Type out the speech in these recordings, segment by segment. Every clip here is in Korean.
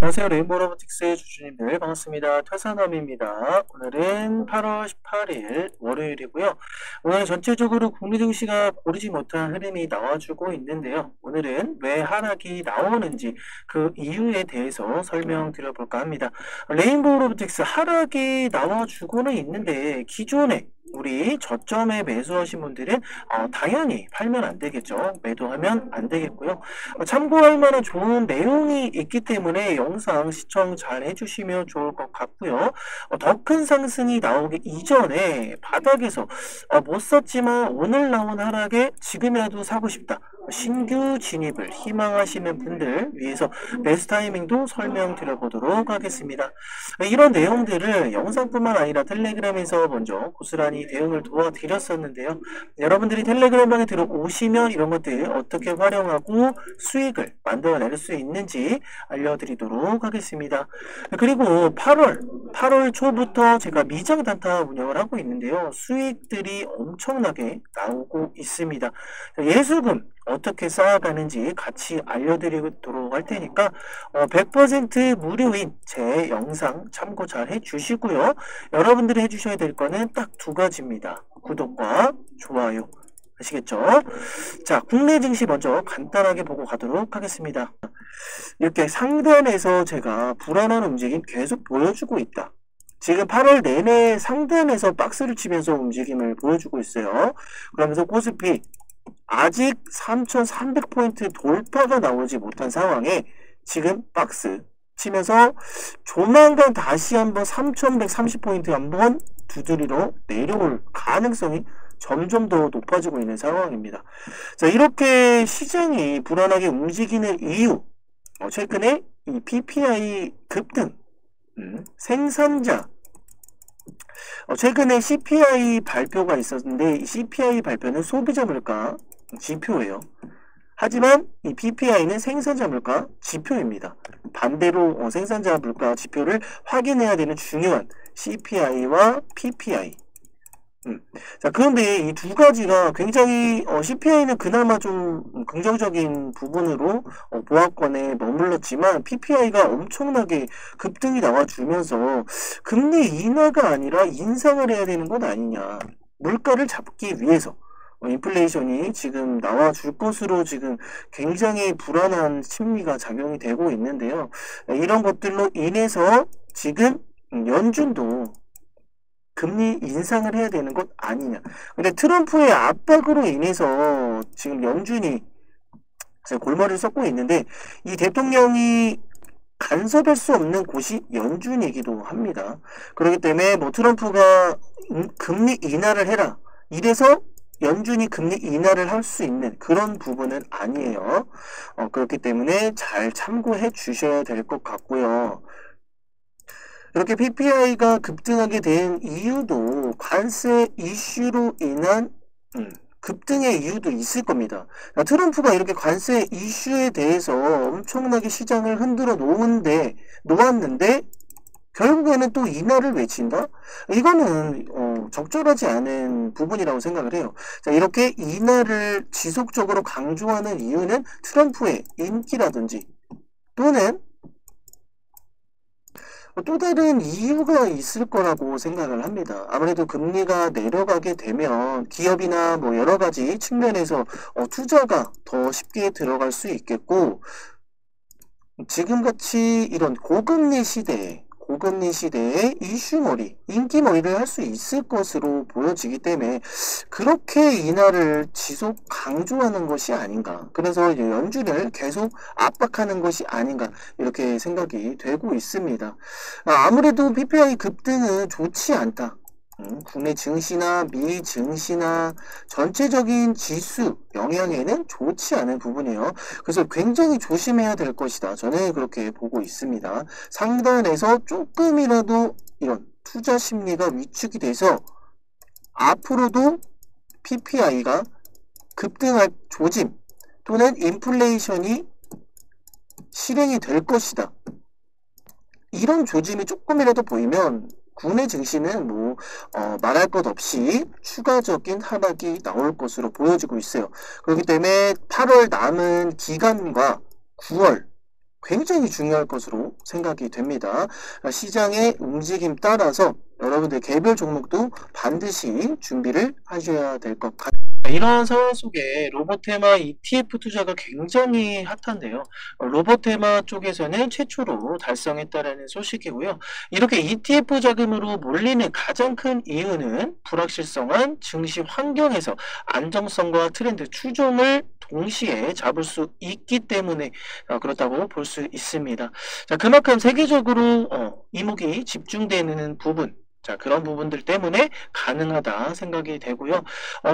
안녕하세요. 레인보우 로보틱스의 주주님들 반갑습니다. 퇴사남입니다. 오늘은 8월 18일 월요일이고요. 오늘 전체적으로 국내 증시가 고르지 못한 흐름이 나와주고 있는데요. 오늘은 왜 하락이 나오는지 그 이유에 대해서 설명드려 볼까 합니다. 레인보우 로보틱스 하락이 나와주고는 있는데 기존에 우리 저점에 매수하신 분들은 당연히 팔면 안 되겠죠. 매도하면 안 되겠고요. 참고할 만한 좋은 내용이 있기 때문에 영상 시청 잘 해주시면 좋을 것 같고요. 더 큰 상승이 나오기 이전에 바닥에서 못 샀지만 오늘 나온 하락에 지금이라도 사고 싶다. 신규 진입을 희망하시는 분들 위해서 매수 타이밍도 설명드려 보도록 하겠습니다. 이런 내용들을 영상뿐만 아니라 텔레그램에서 먼저 고스란히 대응을 도와드렸었는데요. 여러분들이 텔레그램방에 들어오시면 이런 것들 어떻게 활용하고 수익을 만들어낼 수 있는지 알려드리도록 하겠습니다. 그리고 8월 초부터 제가 미장 단타 운영을 하고 있는데요. 수익들이 엄청나게 나오고 있습니다. 예수금 어떻게 쌓아가는지 같이 알려드리도록 할 테니까 100% 무료인 제 영상 참고 잘 해주시고요. 여러분들이 해주셔야 될 거는 딱 두 가지입니다. 구독과 좋아요. 아시겠죠? 자, 국내 증시 먼저 간단하게 보고 가도록 하겠습니다. 이렇게 상단에서 제가 불안한 움직임 계속 보여주고 있다. 지금 8월 내내 상단에서 박스를 치면서 움직임을 보여주고 있어요. 그러면서 코스피 아직 3,300포인트 돌파가 나오지 못한 상황에 지금 박스 치면서 조만간 다시 한번 3,130포인트 한번 두드리러 내려올 가능성이 점점 더 높아지고 있는 상황입니다. 자, 이렇게 시장이 불안하게 움직이는 이유, 최근에 이 PPI 급등, 생산자, 최근에 CPI 발표가 있었는데 이 CPI 발표는 소비자 물가 지표예요. 하지만 이 PPI는 생산자 물가 지표입니다. 반대로 생산자 물가 지표를 확인해야 되는 중요한 CPI와 PPI. 자, 그런데 이 두 가지가 굉장히 CPI는 그나마 좀 긍정적인 부분으로 보합권에 머물렀지만 PPI가 엄청나게 급등이 나와주면서 금리 인하가 아니라 인상을 해야 되는 것 아니냐. 물가를 잡기 위해서 인플레이션이 지금 나와줄 것으로 지금 굉장히 불안한 심리가 작용이 되고 있는데요. 이런 것들로 인해서 지금 연준도 금리 인상을 해야 되는 것 아니냐. 근데 트럼프의 압박으로 인해서 지금 연준이 골머리를 썩고 있는데 이 대통령이 간섭할 수 없는 곳이 연준이기도 합니다. 그렇기 때문에 뭐 트럼프가 금리 인하를 해라. 이래서 연준이 금리 인하를 할 수 있는 그런 부분은 아니에요. 그렇기 때문에 잘 참고해 주셔야 될 것 같고요. 이렇게 PPI가 급등하게 된 이유도 관세 이슈로 인한 급등의 이유도 있을 겁니다. 트럼프가 이렇게 관세 이슈에 대해서 엄청나게 시장을 흔들어 놓았는데 결국에는 또 인하를 외친다? 이거는 적절하지 않은 부분이라고 생각을 해요. 자, 이렇게 인하를 지속적으로 강조하는 이유는 트럼프의 인기라든지 또는 또 다른 이유가 있을 거라고 생각을 합니다. 아무래도 금리가 내려가게 되면 기업이나 뭐 여러 가지 측면에서 투자가 더 쉽게 들어갈 수 있겠고, 지금같이 이런 고금리 시대에 이슈머리, 인기머리를 할 수 있을 것으로 보여지기 때문에 그렇게 인하를 지속 강조하는 것이 아닌가. 그래서 연준을 계속 압박하는 것이 아닌가 이렇게 생각이 되고 있습니다. 아무래도 PPI 급등은 좋지 않다. 국내 증시나 미 증시나 전체적인 지수 영향에는 좋지 않은 부분이에요. 그래서 굉장히 조심해야 될 것이다. 저는 그렇게 보고 있습니다. 상단에서 조금이라도 이런 투자 심리가 위축이 돼서 앞으로도 PPI가 급등할 조짐 또는 인플레이션이 실행이 될 것이다. 이런 조짐이 조금이라도 보이면 국내 증시는 뭐 말할 것 없이 추가적인 하락이 나올 것으로 보여지고 있어요. 그렇기 때문에 8월 남은 기간과 9월 굉장히 중요할 것으로 생각이 됩니다. 시장의 움직임 따라서 여러분들 개별 종목도 반드시 준비를 하셔야 될 것 같아요. 이런 상황 속에 로보테마 ETF 투자가 굉장히 핫한데요. 로보테마 쪽에서는 최초로 달성했다라는 소식이고요. 이렇게 ETF 자금으로 몰리는 가장 큰 이유는 불확실성한 증시 환경에서 안정성과 트렌드 추종을 동시에 잡을 수 있기 때문에 그렇다고 볼 수 있습니다. 자, 그만큼 세계적으로 이목이 집중되는 부분, 자, 그런 부분들 때문에 가능하다 생각이 되고요.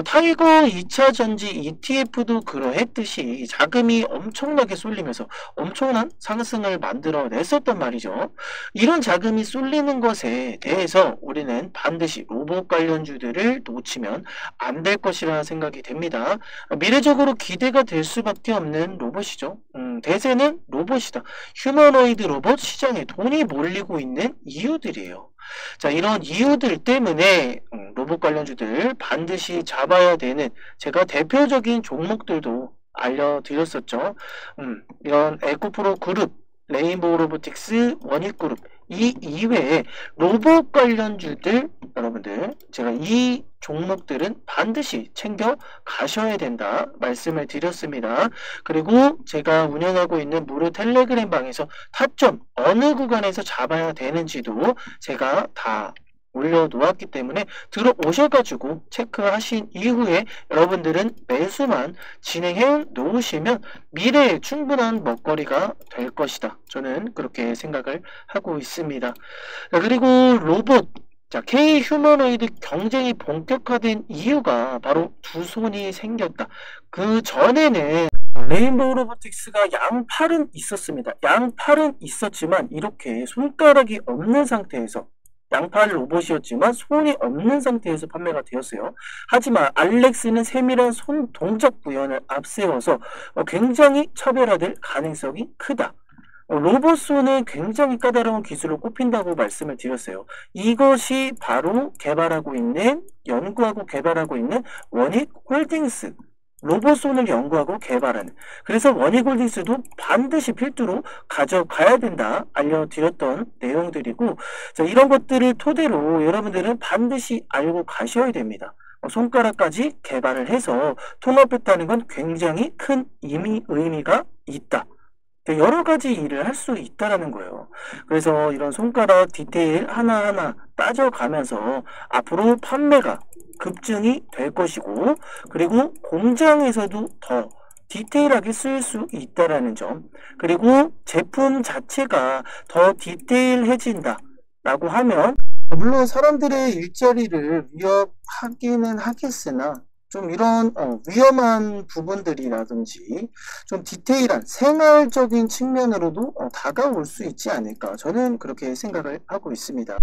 타이거 2차 전지 ETF도 그러했듯이 자금이 엄청나게 쏠리면서 엄청난 상승을 만들어냈었단 말이죠. 이런 자금이 쏠리는 것에 대해서 우리는 반드시 로봇 관련주들을 놓치면 안 될 것이라 생각이 됩니다. 미래적으로 기대가 될 수밖에 없는 로봇이죠. 대세는 로봇이다. 휴머노이드 로봇 시장에 돈이 몰리고 있는 이유들이에요. 자, 이런 이유들 때문에 로봇 관련주들 반드시 잡아야 되는 제가 대표적인 종목들도 알려드렸었죠. 이런 에코프로 그룹, 레인보우 로보틱스, 원익그룹 이 이외에 로봇 관련주들 여러분들 제가 이 종목들은 반드시 챙겨 가셔야 된다 말씀을 드렸습니다. 그리고 제가 운영하고 있는 무료 텔레그램 방에서 타점 어느 구간에서 잡아야 되는지도 제가 다 올려놓았기 때문에 들어오셔가지고 체크하신 이후에 여러분들은 매수만 진행해 놓으시면 미래에 충분한 먹거리가 될 것이다. 저는 그렇게 생각을 하고 있습니다. 자, 그리고 로봇, 자, K 휴머노이드 경쟁이 본격화된 이유가 바로 두 손이 생겼다. 그 전에는 레인보우 로보틱스가 양팔은 있었습니다. 양팔은 있었지만 이렇게 손가락이 없는 상태에서 양팔 로봇이었지만 손이 없는 상태에서 판매가 되었어요. 하지만 알렉스는 세밀한 손 동작 구현을 앞세워서 굉장히 차별화될 가능성이 크다. 로봇 손은 굉장히 까다로운 기술을 꼽힌다고 말씀을 드렸어요. 이것이 바로 연구하고 개발하고 있는 원익홀딩스. 로봇손을 연구하고 개발하는, 그래서 원익홀딩스도 반드시 필두로 가져가야 된다 알려드렸던 내용들이고, 자, 이런 것들을 토대로 여러분들은 반드시 알고 가셔야 됩니다. 손가락까지 개발을 해서 통합했다는 건 굉장히 큰 의미가 있다. 여러 가지 일을 할 수 있다라는 거예요. 그래서 이런 손가락 디테일 하나하나 따져가면서 앞으로 판매가 급증이 될 것이고, 그리고 공장에서도 더 디테일하게 쓸 수 있다라는 점, 그리고 제품 자체가 더 디테일해진다 라고 하면 물론 사람들의 일자리를 위협하기는 하겠으나 좀 이런 위험한 부분들이라든지 좀 디테일한 생활적인 측면으로도 다가올 수 있지 않을까, 저는 그렇게 생각을 하고 있습니다.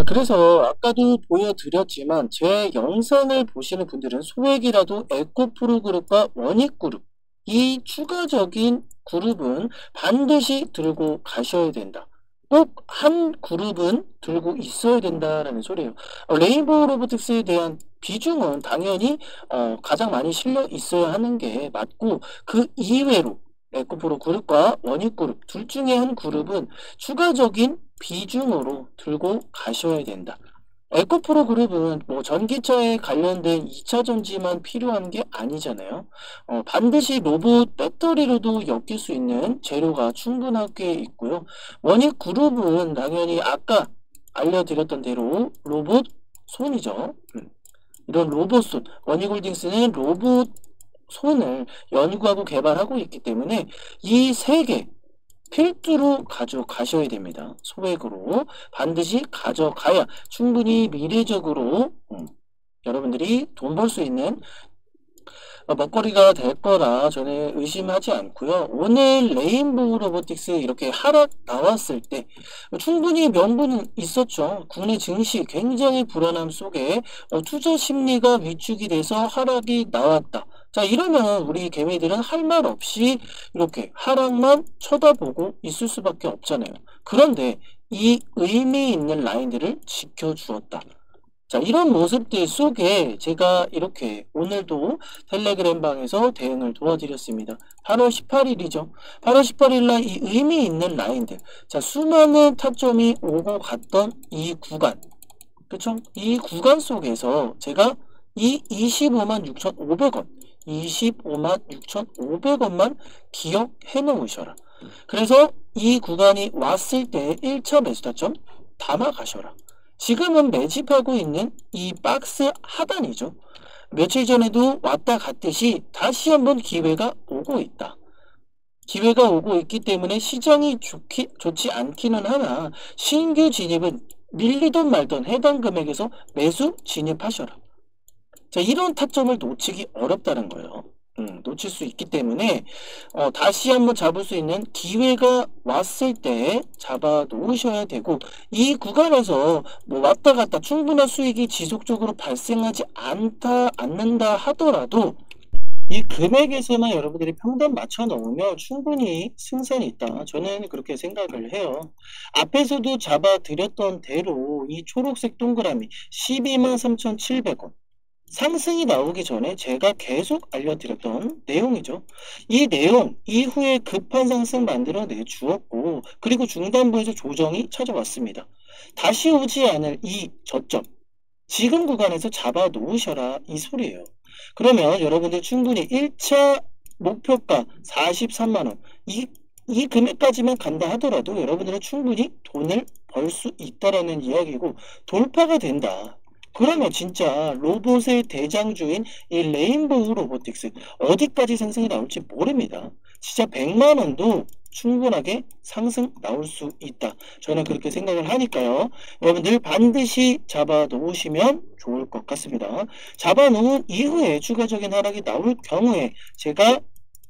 그래서 아까도 보여드렸지만 제 영상을 보시는 분들은 소액이라도 에코프로 그룹과 원익그룹 이 추가적인 그룹은 반드시 들고 가셔야 된다. 꼭 한 그룹은 들고 있어야 된다라는 소리예요. 레인보우 로보틱스에 대한 비중은 당연히 가장 많이 실려 있어야 하는 게 맞고, 그 이외로 에코프로 그룹과 원익그룹 둘 중에 한 그룹은 추가적인 비중으로 들고 가셔야 된다. 에코프로 그룹은 뭐 전기차에 관련된 2차 전지만 필요한 게 아니잖아요. 반드시 로봇 배터리로도 엮일 수 있는 재료가 충분하게 있고요. 원익그룹은 당연히 아까 알려드렸던 대로 로봇 손이죠. 이런 로봇 손, 원익홀딩스는 로봇 손을 연구하고 개발하고 있기 때문에 이 세 개 필두로 가져가셔야 됩니다. 소액으로 반드시 가져가야 충분히 미래적으로 여러분들이 돈 벌 수 있는 먹거리가 될 거라 저는 의심하지 않고요. 오늘 레인보우 로보틱스 이렇게 하락 나왔을 때 충분히 명분은 있었죠. 국내 증시 굉장히 불안함 속에 투자 심리가 위축이 돼서 하락이 나왔다. 자, 이러면 우리 개미들은 할 말 없이 이렇게 하락만 쳐다보고 있을 수밖에 없잖아요. 그런데 이 의미 있는 라인들을 지켜주었다. 자, 이런 모습들 속에 제가 이렇게 오늘도 텔레그램 방에서 대응을 도와드렸습니다. 8월 18일이죠. 8월 18일 날 이 의미 있는 라인들. 자, 수많은 타점이 오고 갔던 이 구간. 그쵸? 이 구간 속에서 제가 이 25만 6,500원, 25만 6,500원만 기억해 놓으셔라. 그래서 이 구간이 왔을 때 1차 매수 타점 담아 가셔라. 지금은 매집하고 있는 이 박스 하단이죠. 며칠 전에도 왔다 갔듯이 다시 한번 기회가 오고 있다. 기회가 오고 있기 때문에 시장이 좋지 않기는 하나 신규 진입은 밀리던 말던 해당 금액에서 매수 진입하셔라. 자, 이런 타점을 놓치기 어렵다는 거예요. 놓칠 수 있기 때문에 다시 한번 잡을 수 있는 기회가 왔을 때 잡아 놓으셔야 되고, 이 구간에서 뭐 왔다 갔다 충분한 수익이 지속적으로 발생하지 않는다 하더라도 이 금액에서만 여러분들이 평단 맞춰 놓으면 충분히 승산이 있다. 저는 그렇게 생각을 해요. 앞에서도 잡아 드렸던 대로 이 초록색 동그라미 12만 3,700원 상승이 나오기 전에 제가 계속 알려드렸던 내용이죠. 이 내용 이후에 급한 상승 만들어내 주었고, 그리고 중단부에서 조정이 찾아왔습니다. 다시 오지 않을 이 저점, 지금 구간에서 잡아 놓으셔라 이 소리예요. 그러면 여러분들 충분히 1차 목표가 43만원 이 금액까지만 간다 하더라도 여러분들은 충분히 돈을 벌 수 있다라는 이야기고, 돌파가 된다. 그러면 진짜 로봇의 대장주인 이 레인보우 로보틱스 어디까지 상승이 나올지 모릅니다. 진짜 100만원도 충분하게 상승 나올 수 있다. 저는 그렇게 생각을 하니까요. 여러분들 반드시 잡아 놓으시면 좋을 것 같습니다. 잡아 놓은 이후에 추가적인 하락이 나올 경우에 제가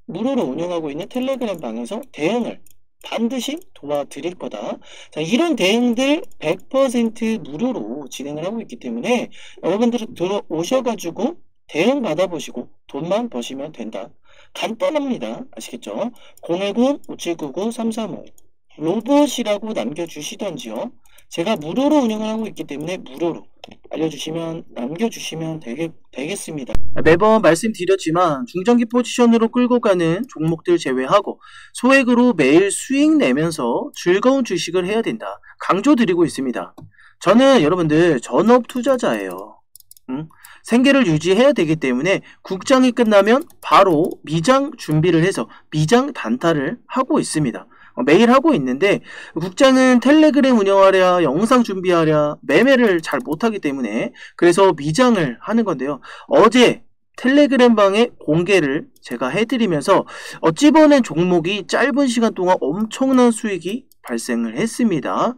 무료로 운영하고 있는 텔레그램 방에서 대응을 반드시 도와드릴 거다. 자, 이런 대응들 100% 무료로 진행을 하고 있기 때문에 여러분들은 들어오셔가지고 대응 받아보시고 돈만 버시면 된다. 간단합니다. 아시겠죠? 010-5799-335 로봇이라고 남겨주시던지요. 제가 무료로 운영을 하고 있기 때문에 무료로 남겨주시면 되겠습니다. 매번 말씀드렸지만 중장기 포지션으로 끌고 가는 종목들 제외하고 소액으로 매일 수익 내면서 즐거운 주식을 해야 된다. 강조드리고 있습니다. 저는 여러분들 전업 투자자예요. 생계를 유지해야 되기 때문에 국장이 끝나면 바로 미장 준비를 해서 미장 단타를 하고 있습니다. 매일 하고 있는데, 국장은 텔레그램 운영하랴 영상 준비하랴 매매를 잘 못하기 때문에 그래서 미장을 하는 건데요. 어제 텔레그램 방에 공개를 제가 해드리면서 찝어낸 종목이 짧은 시간 동안 엄청난 수익이 발생을 했습니다.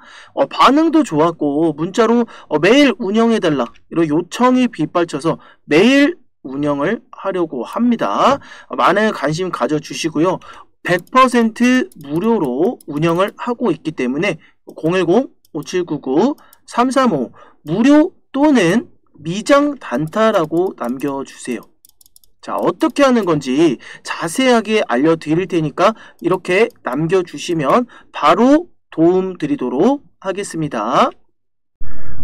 반응도 좋았고 문자로 매일 운영해달라 이런 요청이 빗발쳐서 매일 운영을 하려고 합니다. 많은 관심 가져주시고요. 100% 무료로 운영을 하고 있기 때문에 010-5799-335 무료 또는 미장 단타라고 남겨주세요. 자, 어떻게 하는 건지 자세하게 알려드릴 테니까 이렇게 남겨주시면 바로 도움 드리도록 하겠습니다.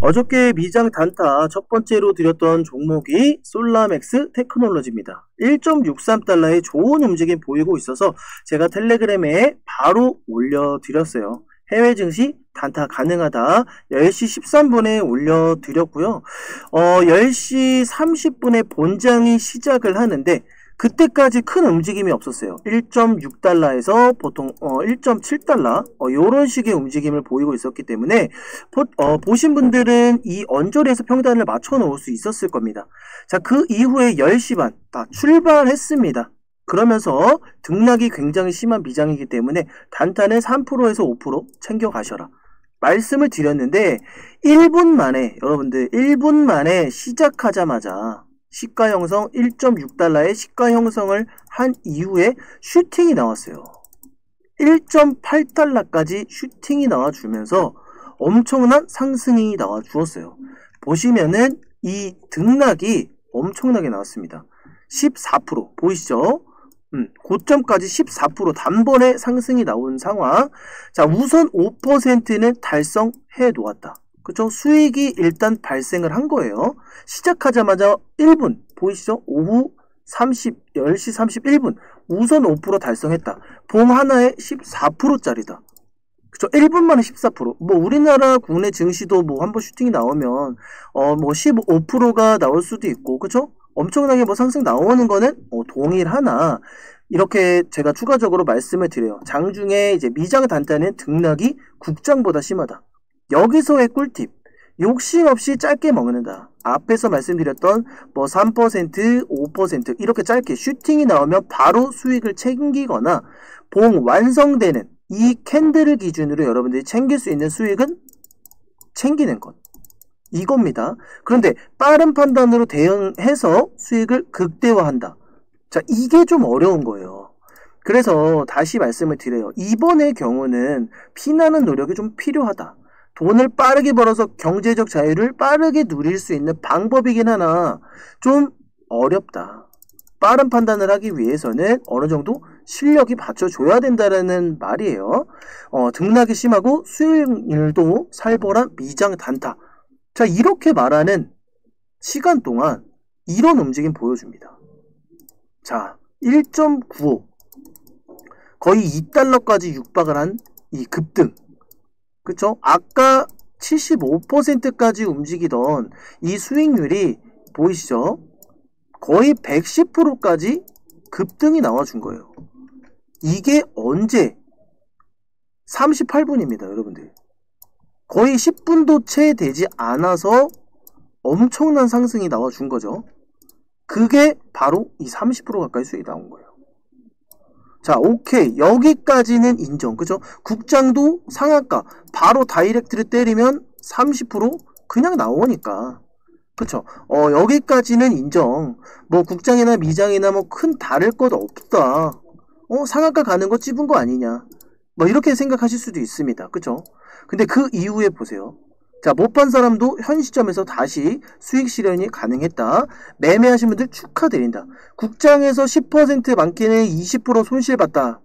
어저께 미장 단타 첫 번째로 드렸던 종목이 솔라맥스 테크놀로지입니다. 1.63달러의 좋은 움직임 보이고 있어서 제가 텔레그램에 바로 올려드렸어요. 해외 증시 단타 가능하다 10시 13분에 올려드렸고요. 10시 30분에 본장이 시작을 하는데 그때까지 큰 움직임이 없었어요. 1.6달러에서 보통 1.7달러 이런 식의 움직임을 보이고 있었기 때문에 보신 분들은 이 언저리에서 평단을 맞춰 놓을 수 있었을 겁니다. 자, 그 이후에 10시 반 출발했습니다. 그러면서 등락이 굉장히 심한 미장이기 때문에 단타는 3%에서 5% 챙겨 가셔라 말씀을 드렸는데 1분 만에 여러분들 1분 만에 시작하자마자 시가 형성 1.6달러의 시가 형성을 한 이후에 슈팅이 나왔어요. 1.8달러까지 슈팅이 나와주면서 엄청난 상승이 나와주었어요. 보시면은 이 등락이 엄청나게 나왔습니다. 14% 보이시죠? 고점까지 14% 단번에 상승이 나온 상황. 자, 우선 5%는 달성해 놓았다. 그쵸? 수익이 일단 발생을 한 거예요. 시작하자마자 1분 보이시죠? 오후 10시 31분 우선 5% 달성했다. 봉 하나에 14%짜리다. 그쵸? 1분 만에 14%. 뭐 우리나라 국내 증시도 뭐 한번 슈팅이 나오면 뭐 15%가 나올 수도 있고, 그쵸? 엄청나게 뭐 상승 나오는 거는 동일하나, 이렇게 제가 추가적으로 말씀을 드려요. 장중에 이제 미장 단타는 등락이 국장보다 심하다. 여기서의 꿀팁. 욕심 없이 짧게 먹는다. 앞에서 말씀드렸던 뭐 3%, 5% 이렇게 짧게 슈팅이 나오면 바로 수익을 챙기거나, 봉 완성되는 이 캔들을 기준으로 여러분들이 챙길 수 있는 수익은 챙기는 것. 이겁니다. 그런데 빠른 판단으로 대응해서 수익을 극대화한다. 자, 이게 좀 어려운 거예요. 그래서 다시 말씀을 드려요. 이번의 경우는 피나는 노력이 좀 필요하다. 돈을 빠르게 벌어서 경제적 자유를 빠르게 누릴 수 있는 방법이긴 하나 좀 어렵다. 빠른 판단을 하기 위해서는 어느 정도 실력이 받쳐줘야 된다는 말이에요. 등락이 심하고 수익률도 살벌한 미장 단타. 자, 이렇게 말하는 시간 동안 이런 움직임 보여줍니다. 자, 1.95 거의 2달러까지 육박을 한 이 급등. 그쵸? 아까 75%까지 움직이던 이 수익률이 보이시죠? 거의 110%까지 급등이 나와준 거예요. 이게 언제? 38분입니다, 여러분들. 거의 10분도 채 되지 않아서 엄청난 상승이 나와준 거죠. 그게 바로 이 30% 가까이 수익이 나온 거예요. 자, 오케이. 여기까지는 인정. 그죠? 국장도 상한가 바로 다이렉트를 때리면 30% 그냥 나오니까. 그쵸? 여기까지는 인정. 뭐 국장이나 미장이나 뭐 큰 다를 것 없다. 상한가 가는 거 찝은 거 아니냐. 뭐 이렇게 생각하실 수도 있습니다. 그쵸? 근데 그 이후에 보세요. 자, 못 판 사람도 현 시점에서 다시 수익 실현이 가능했다. 매매하신 분들 축하드린다. 국장에서 10% 많게는 20% 손실 봤다.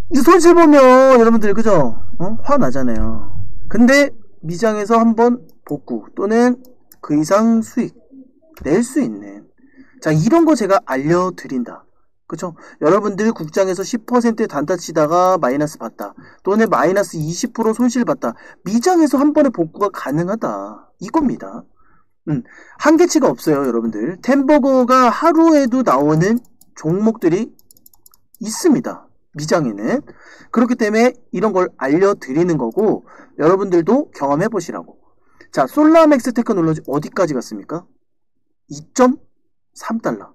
이 손실 보면 여러분들 그죠? 화 나잖아요. 근데 미장에서 한번 복구 또는 그 이상 수익 낼 수 있는, 자, 이런 거 제가 알려드린다. 그쵸? 여러분들 국장에서 10% 단타 치다가 마이너스 봤다. 또는 마이너스 20% 손실 봤다. 미장에서 한 번에 복구가 가능하다. 이겁니다. 한계치가 없어요, 여러분들. 템버거가 하루에도 나오는 종목들이 있습니다. 미장에는. 그렇기 때문에 이런 걸 알려드리는 거고, 여러분들도 경험해 보시라고. 자, 솔라맥스 테크놀로지 어디까지 갔습니까? 2.3달러.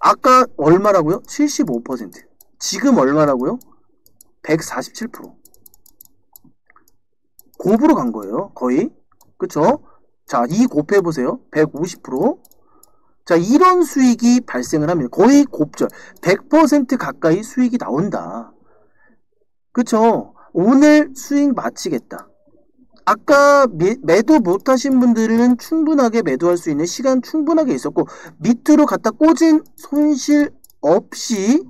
아까 얼마라고요? 75%. 지금 얼마라고요? 147%. 곱으로 간 거예요. 거의. 그쵸? 자, 이 곱해보세요. 150%. 자, 이런 수익이 발생을 합니다. 거의 곱절. 100% 가까이 수익이 나온다. 그쵸? 오늘 수익 마치겠다. 아까 매도 못하신 분들은 충분하게 매도할 수 있는 시간 충분하게 있었고, 밑으로 갖다 꽂은 손실 없이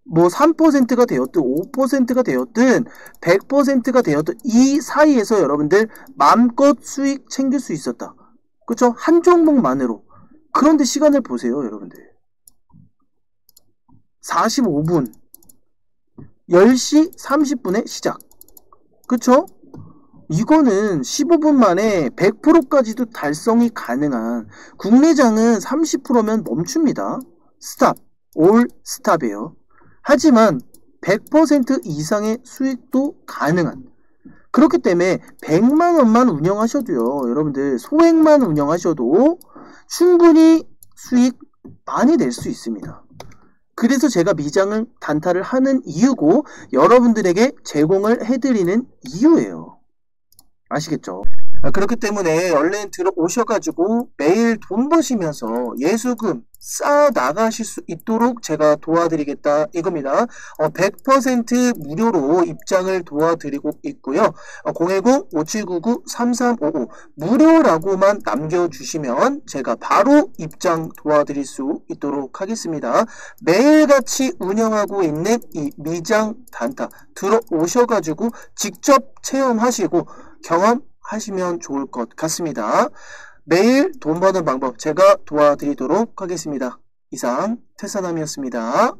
뭐 3%가 되었든 5%가 되었든 100%가 되었든 이 사이에서 여러분들 마음껏 수익 챙길 수 있었다. 그쵸? 한 종목만으로. 그런데 시간을 보세요, 여러분들. 45분 10시 30분에 시작. 그쵸? 이거는 15분 만에 100%까지도 달성이 가능한, 국내장은 30%면 멈춥니다. 스탑, 올 스탑이에요. 하지만 100% 이상의 수익도 가능한, 그렇기 때문에 100만원만 운영하셔도요, 여러분들 소액만 운영하셔도 충분히 수익 많이 낼 수 있습니다. 그래서 제가 미장을 단타를 하는 이유고 여러분들에게 제공을 해드리는 이유예요. 아시겠죠? 그렇기 때문에 얼른 들어오셔가지고 매일 돈 버시면서 예수금 쌓아 나가실 수 있도록 제가 도와드리겠다 이겁니다. 100% 무료로 입장을 도와드리고 있고요. 010-5799-3355 무료라고만 남겨주시면 제가 바로 입장 도와드릴 수 있도록 하겠습니다. 매일같이 운영하고 있는 이 미장 단타 들어오셔가지고 직접 체험하시고 경험하시면 좋을 것 같습니다. 매일 돈 버는 방법 제가 도와드리도록 하겠습니다. 이상 태사남이었습니다.